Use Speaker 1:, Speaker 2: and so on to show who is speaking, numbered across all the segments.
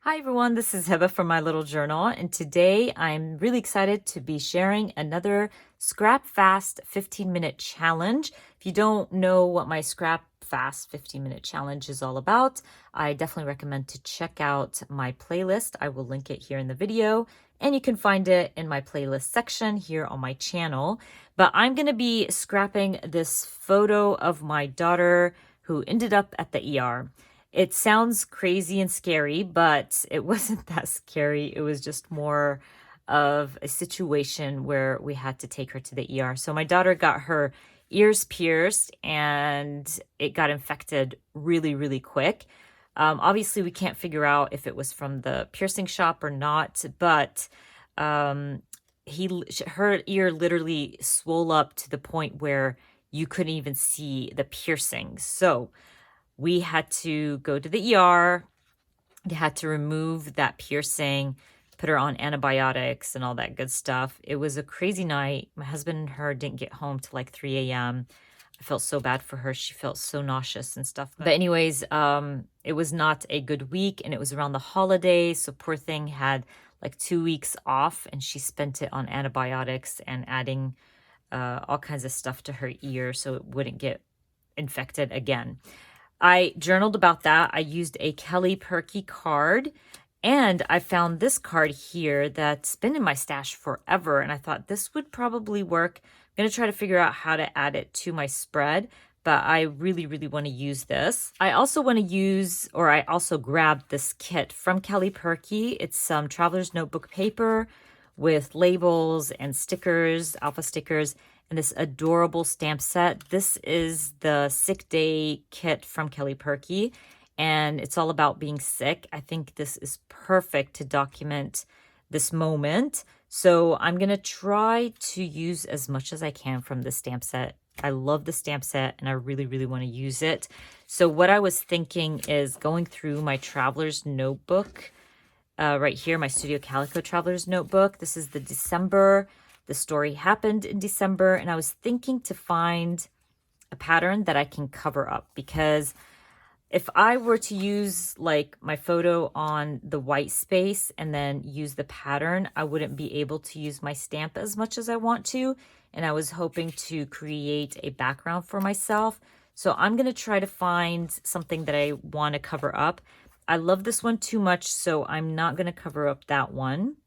Speaker 1: Hi everyone, this is Heba from My Little Journal, and today I'm really excited to be sharing another Scrap Fast 15-minute challenge. If you don't know what my Scrap Fast 15-minute challenge is all about, I definitely recommend to check out my playlist. I will link it here in the video, and you can find it in my playlist section here on my channel. But I'm going to be scrapping this photo of my daughter who ended up at the ER. It sounds crazy and scary, but it wasn't that scary. It was just more of a situation where we had to take her to the ER. So my daughter got her ears pierced and it got infected really, really quick. Obviously, we can't figure out if it was from the piercing shop or not, but her ear literally swelled up to the point where you couldn't even see the piercing. So we had to go to the ER. They had to remove that piercing, put her on antibiotics and all that good stuff. It was a crazy night. My husband and her didn't get home till like 3 a.m. I felt so bad for her. She felt so nauseous and stuff. But anyways, it was not a good week, and it was around the holidays. So poor thing had like 2 weeks off, and she spent it on antibiotics and adding all kinds of stuff to her ear so it wouldn't get infected again. I journaled about that. I used a Kelly Perky card, and I found this card here that's been in my stash forever, and I thought this would probably work. I'm going to try to figure out how to add it to my spread, but I really, really want to use this. I also grabbed this kit from Kelly Perky. It's some traveler's notebook paper with labels and stickers, alpha stickers, and this adorable stamp set. This is the sick day kit from Kelly Perky, and it's all about being sick. I think this is perfect to document this moment. So I'm going to try to use as much as I can from the stamp set. I love the stamp set, and I really, really want to use it. So what I was thinking is going through my traveler's notebook right here, my Studio Calico Traveler's Notebook. This is the story happened in December, and I was thinking to find a pattern that I can cover up, because if I were to use like my photo on the white space and then use the pattern, I wouldn't be able to use my stamp as much as I want to. And I was hoping to create a background for myself. So I'm going to try to find something that I want to cover up. I love this one too much, so I'm not going to cover up that one.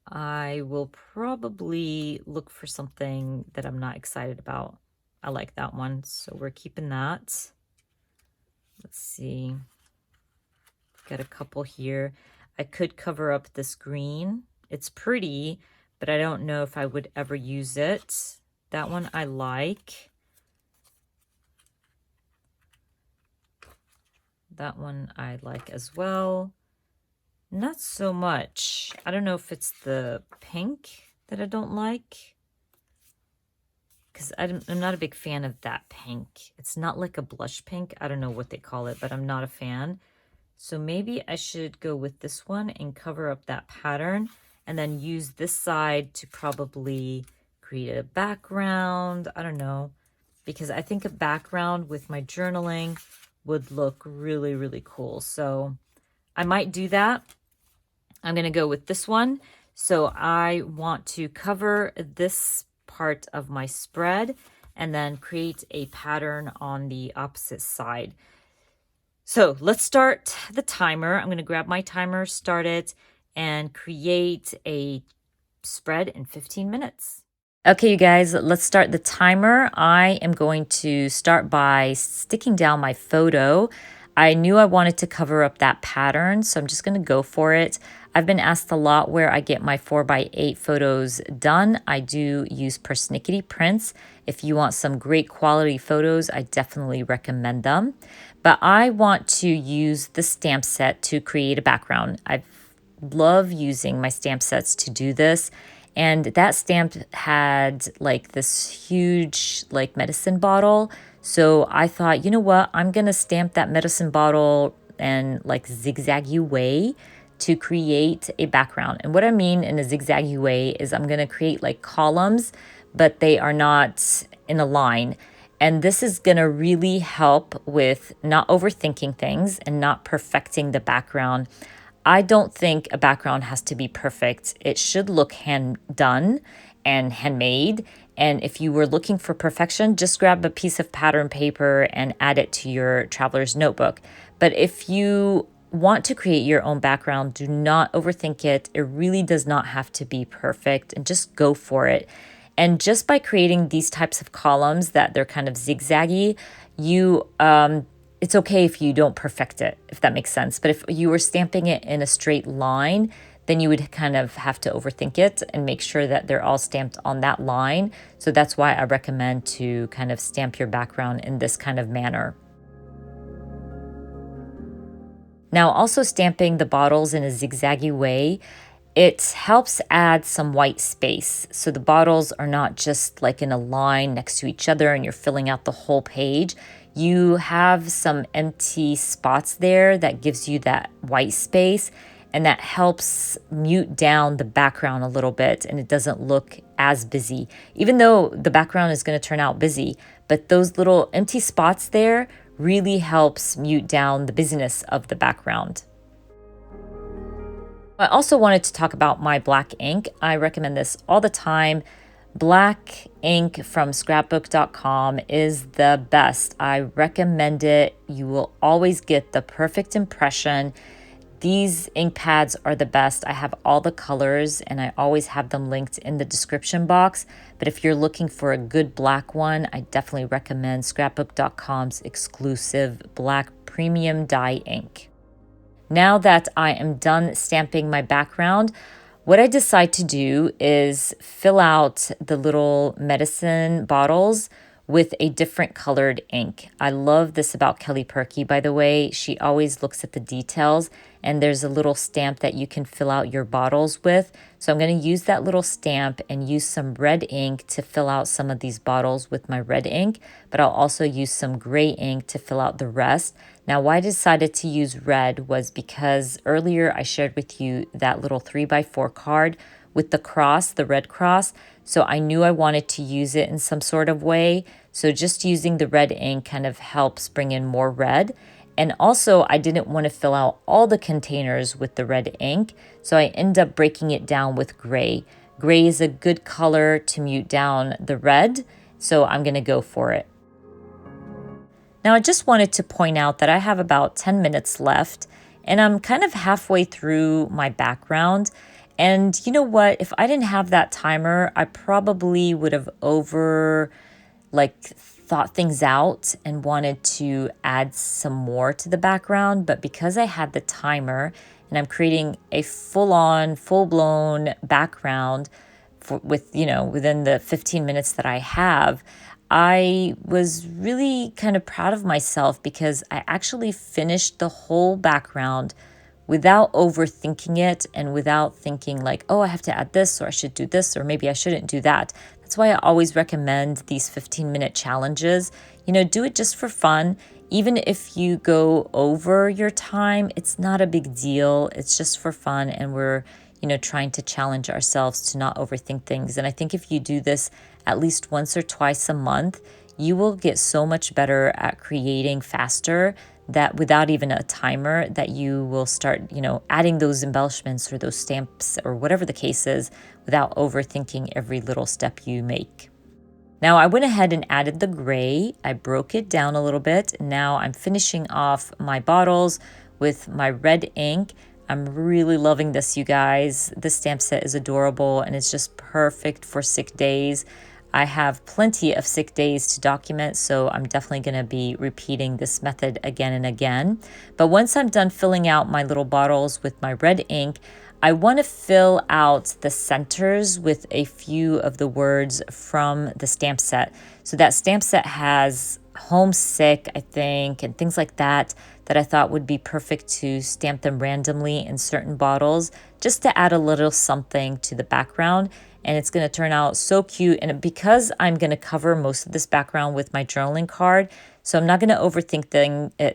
Speaker 1: I will probably look for something that I'm not excited about. I like that one, so we're keeping that. Let's see. Got a couple here. I could cover up this green. It's pretty, but I don't know if I would ever use it. That one I like. That one I like as well. Not so much. I don't know if it's the pink that I don't like, because I'm not a big fan of that pink. It's not like a blush pink. I don't know what they call it, but I'm not a fan. So maybe I should go with this one and cover up that pattern, and then use this side to probably create a background. I don't know, because I think a background with my journaling would look really, really cool. So I might do that. I'm going to go with this one. So I want to cover this part of my spread and then create a pattern on the opposite side. So let's start the timer. I'm going to grab my timer, start it, and create a spread in 15 minutes. Okay, you guys, let's start the timer. I am going to start by sticking down my photo. I knew I wanted to cover up that pattern, so I'm just going to go for it. I've been asked a lot where I get my 4x8 photos done. I do use persnickety prints. If you want some great quality photos, I definitely recommend them. But I want to use the stamp set to create a background. I love using my stamp sets to do this. And that stamp had like this huge like medicine bottle. So I thought, you know what, I'm going to stamp that medicine bottle in like zigzaggy way to create a background. And what I mean in a zigzaggy way is I'm going to create like columns, but they are not in a line. And this is going to really help with not overthinking things and not perfecting the background. I don't think a background has to be perfect. It should look hand done and handmade. And if you were looking for perfection, just grab a piece of pattern paper and add it to your traveler's notebook. But if you want to create your own background, do not overthink it. It really does not have to be perfect, and just go for it. And just by creating these types of columns that they're kind of zigzaggy, you it's okay if you don't perfect it, if that makes sense. But if you were stamping it in a straight line, then you would kind of have to overthink it and make sure that they're all stamped on that line. So that's why I recommend to kind of stamp your background in this kind of manner. Now, also stamping the bottles in a zigzaggy way, it helps add some white space. So the bottles are not just like in a line next to each other and you're filling out the whole page. You have some empty spots there that gives you that white space, and that helps mute down the background a little bit, and it doesn't look as busy, even though the background is going to turn out busy. But those little empty spots there really helps mute down the busyness of the background. I also wanted to talk about my black ink. I recommend this all the time. Black ink from scrapbook.com is the best. I recommend it. You will always get the perfect impression. These ink pads are the best. I have all the colors and I always have them linked in the description box. But if you're looking for a good black one, I definitely recommend scrapbook.com's exclusive black premium dye ink. Now that I am done stamping my background, what I decide to do is fill out the little medicine bottles with a different colored ink. I love this about Kelly Perky, by the way. She always looks at the details, and there's a little stamp that you can fill out your bottles with. So I'm going to use that little stamp and use some red ink to fill out some of these bottles with my red ink, but I'll also use some gray ink to fill out the rest. Now, why I decided to use red was because earlier I shared with you that little 3x4 card with the cross, the red cross. So I knew I wanted to use it in some sort of way. So just using the red ink kind of helps bring in more red. And also I didn't want to fill out all the containers with the red ink. So I end up breaking it down with gray. Gray is a good color to mute down the red. So I'm going to go for it. Now I just wanted to point out that I have about 10 minutes left and I'm kind of halfway through my background. And you know what? If I didn't have that timer, I probably would have thought things out and wanted to add some more to the background. But because I had the timer and I'm creating a full-blown background within the 15 minutes that I have, I was really kind of proud of myself because I actually finished the whole background without overthinking it and without thinking like, oh, I have to add this, or I should do this, or maybe I shouldn't do that. That's why I always recommend these 15-minute challenges. Do it just for fun. Even if you go over your time, it's not a big deal. It's just for fun, and we're, trying to challenge ourselves to not overthink things. And I think if you do this at least once or twice a month, you will get so much better at creating faster that without even a timer, that you will start, adding those embellishments or those stamps or whatever the case is without overthinking every little step you make. Now I went ahead and added the gray. I broke it down a little bit. Now I'm finishing off my bottles with my red ink. I'm really loving this, you guys. This stamp set is adorable and it's just perfect for sick days. I have plenty of sick days to document, so I'm definitely going to be repeating this method again and again. But once I'm done filling out my little bottles with my red ink, I want to fill out the centers with a few of the words from the stamp set. So that stamp set has homesick, I think, and things like that I thought would be perfect to stamp them randomly in certain bottles, just to add a little something to the background. And it's going to turn out so cute. And because I'm going to cover most of this background with my journaling card, so I'm not going to overthink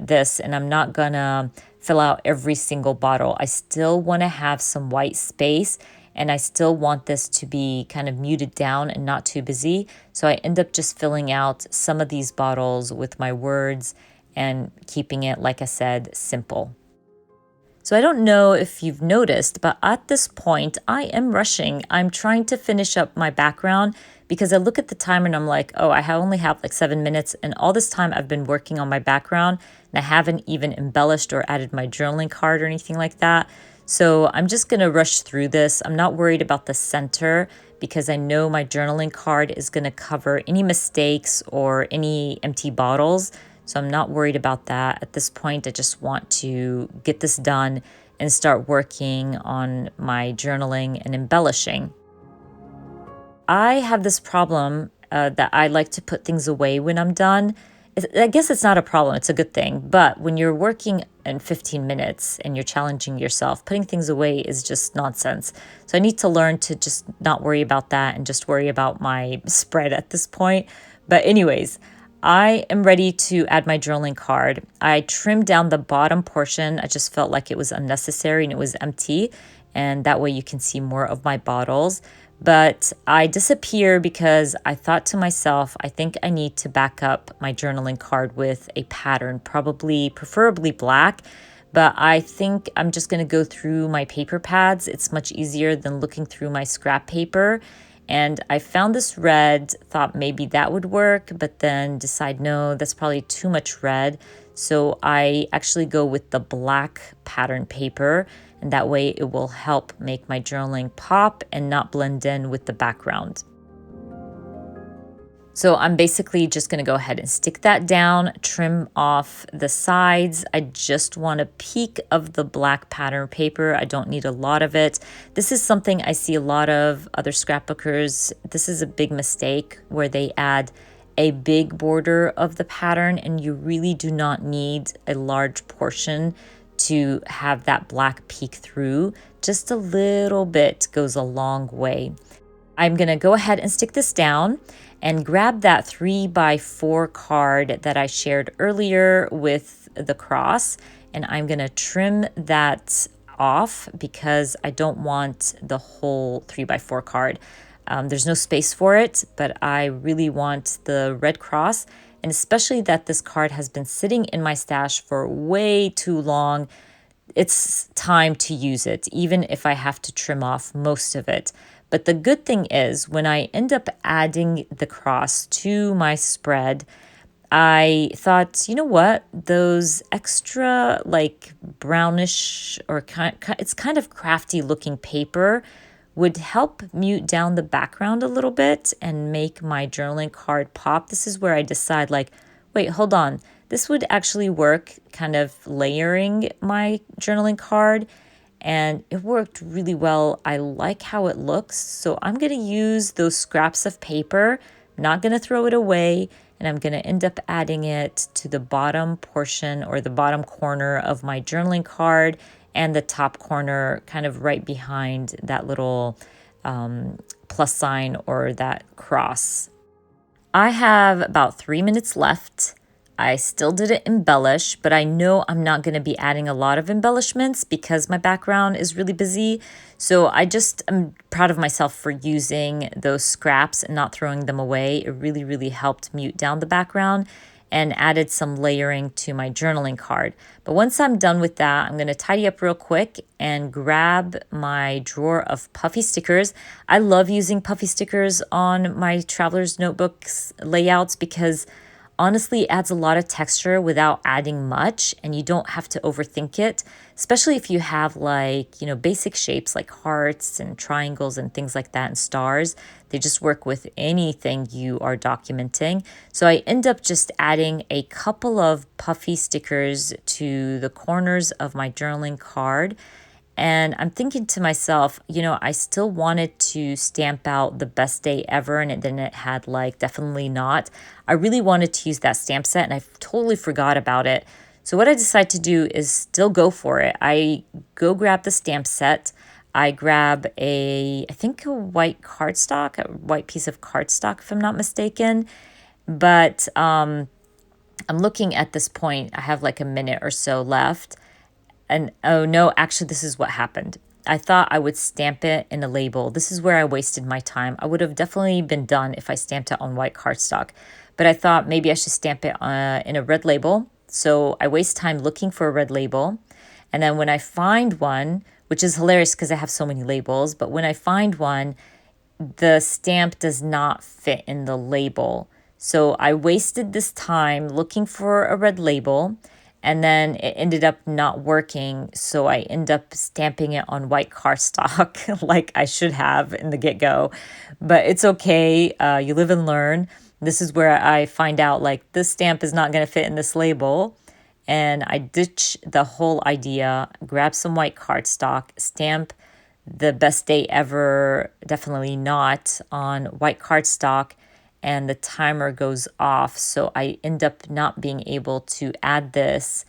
Speaker 1: this, and I'm not going to fill out every single bottle. I still want to have some white space, and I still want this to be kind of muted down and not too busy. So I end up just filling out some of these bottles with my words and keeping it, like I said, simple. So I don't know if you've noticed, but at this point, I am rushing. I'm trying to finish up my background because I look at the timer and I'm like, oh, only have like 7 minutes. And all this time I've been working on my background and I haven't even embellished or added my journaling card or anything like that. So I'm just going to rush through this. I'm not worried about the center because I know my journaling card is going to cover any mistakes or any empty bottles. So I'm not worried about that. At this point, I just want to get this done and start working on my journaling and embellishing. I have this problem that I like to put things away when I'm done. I guess it's not a problem, it's a good thing. But when you're working in 15 minutes and you're challenging yourself, putting things away is just nonsense. So I need to learn to just not worry about that and just worry about my spread at this point. But anyways, I am ready to add my journaling card. I trimmed down the bottom portion. I just felt like it was unnecessary and it was empty. And that way you can see more of my bottles. But I disappear because I thought to myself, I think I need to back up my journaling card with a pattern, preferably black. But I think I'm just going to go through my paper pads. It's much easier than looking through my scrap paper. And I found this red, thought maybe that would work, but then decide no, that's probably too much red. So I actually go with the black pattern paper, and that way it will help make my journaling pop and not blend in with the background. So I'm basically just going to go ahead and stick that down, trim off the sides. I just want a peak of the black pattern paper. I don't need a lot of it. This is something I see a lot of other scrapbookers. This is a big mistake where they add a big border of the pattern, and you really do not need a large portion to have that black peek through. Just a little bit goes a long way. I'm going to go ahead and stick this down and grab that 3x4 card that I shared earlier with the cross, and I'm going to trim that off because I don't want the whole 3x4 card. There's no space for it, but I really want the red cross, and especially that this card has been sitting in my stash for way too long. It's time to use it, even if I have to trim off most of it. But the good thing is when I end up adding the cross to my spread, I thought, you know what, those extra like brownish or it's kind of crafty looking paper would help mute down the background a little bit and make my journaling card pop. This is where I decide like, wait, hold on. This would actually work kind of layering my journaling card, and it worked really well. I like how it looks. So I'm going to use those scraps of paper, not going to throw it away, and I'm going to end up adding it to the bottom portion or the bottom corner of my journaling card and the top corner kind of right behind that little plus sign or that cross. I have about 3 minutes left. I still didn't embellish, but I know I'm not going to be adding a lot of embellishments because my background is really busy. So I just am proud of myself for using those scraps and not throwing them away. It really, really helped mute down the background and added some layering to my journaling card. But once I'm done with that, I'm going to tidy up real quick and grab my drawer of puffy stickers. I love using puffy stickers on my traveler's notebooks layouts because honestly, it adds a lot of texture without adding much, and you don't have to overthink it, especially if you have like, you know, basic shapes like hearts and triangles and things like that and stars. They just work with anything you are documenting. So I end up just adding a couple of puffy stickers to the corners of my journaling card. And I'm thinking to myself, you know, I still wanted to stamp out the best day ever, and then it had like definitely not. I really wanted to use that stamp set and I totally forgot about it. So what I decided to do is still go for it. I go grab the stamp set. I grab I think a white cardstock, a white piece of cardstock if I'm not mistaken. But I'm looking at this point, I have like a minute or so left. And oh no, actually this is what happened. I thought I would stamp it in a label. This is where I wasted my time. I would have definitely been done if I stamped it on white cardstock, but I thought maybe I should stamp it in a red label. So I waste time looking for a red label. And then when I find one, which is hilarious because I have so many labels, but when I find one, the stamp does not fit in the label. So I wasted this time looking for a red label, and then it ended up not working. So I end up stamping it on white cardstock like I should have in the get-go. But it's okay. You live and learn. This is where I find out like this stamp is not going to fit in this label. And I ditch the whole idea, grab some white cardstock, stamp the best day ever, definitely not, on white cardstock, and the timer goes off. So I end up not being able to add this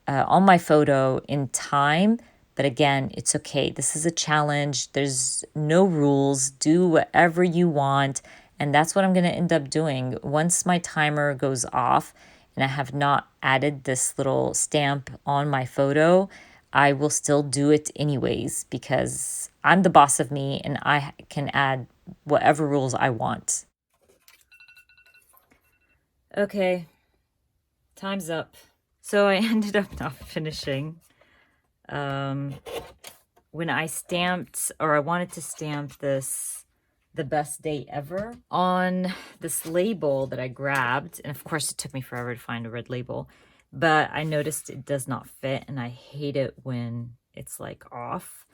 Speaker 1: on my photo in time. But again, it's okay. This is a challenge. There's no rules. Do whatever you want. And that's what I'm going to end up doing. Once my timer goes off and I have not added this little stamp on my photo, I will still do it anyways because I'm the boss of me and I can add whatever rules I want. Okay, time's up. So I ended up not finishing. When I stamped, or I wanted to stamp this, the best day ever, on this label that I grabbed, and of course it took me forever to find a red label, but I noticed it does not fit, and I hate it when it's like off.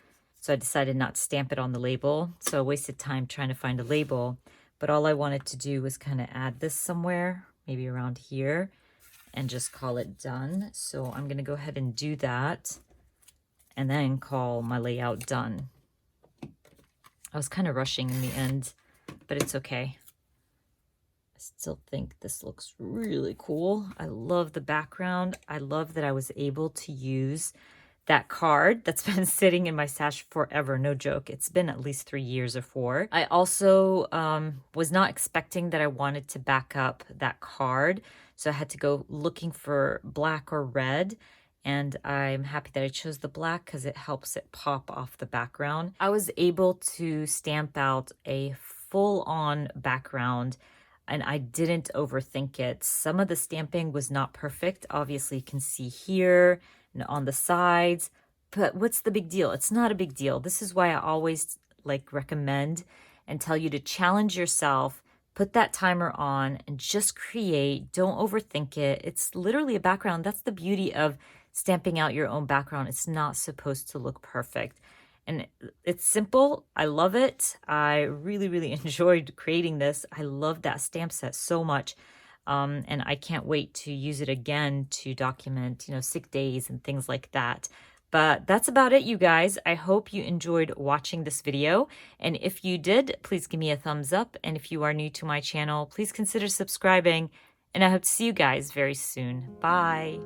Speaker 1: So I decided not to stamp it on the label. So I wasted time trying to find a label, but all I wanted to do was kind of add this somewhere, maybe around here, and just call it done. So I'm gonna go ahead and do that and then call my layout done. I was kind of rushing in the end, but it's okay. I still think this looks really cool. I love the background. I love that I was able to use that card that's been sitting in my stash forever. No joke. It's been at least 3 years or 4. I also was not expecting that I wanted to back up that card. So I had to go looking for black or red. And I'm happy that I chose the black because it helps it pop off the background. I was able to stamp out a full-on background and I didn't overthink it. Some of the stamping was not perfect. Obviously, you can see here and on the sides, but what's the big deal? It's not a big deal. This is why I always recommend and tell you to challenge yourself, put that timer on and just create. Don't overthink it. It's literally a background. That's the beauty of stamping out your own background. It's not supposed to look perfect. And it's simple. I love it. I really, really enjoyed creating this. I love that stamp set so much. And I can't wait to use it again to document, sick days and things like that. But that's about it, you guys. I hope you enjoyed watching this video. And if you did, please give me a thumbs up. And if you are new to my channel, please consider subscribing. And I hope to see you guys very soon. Bye.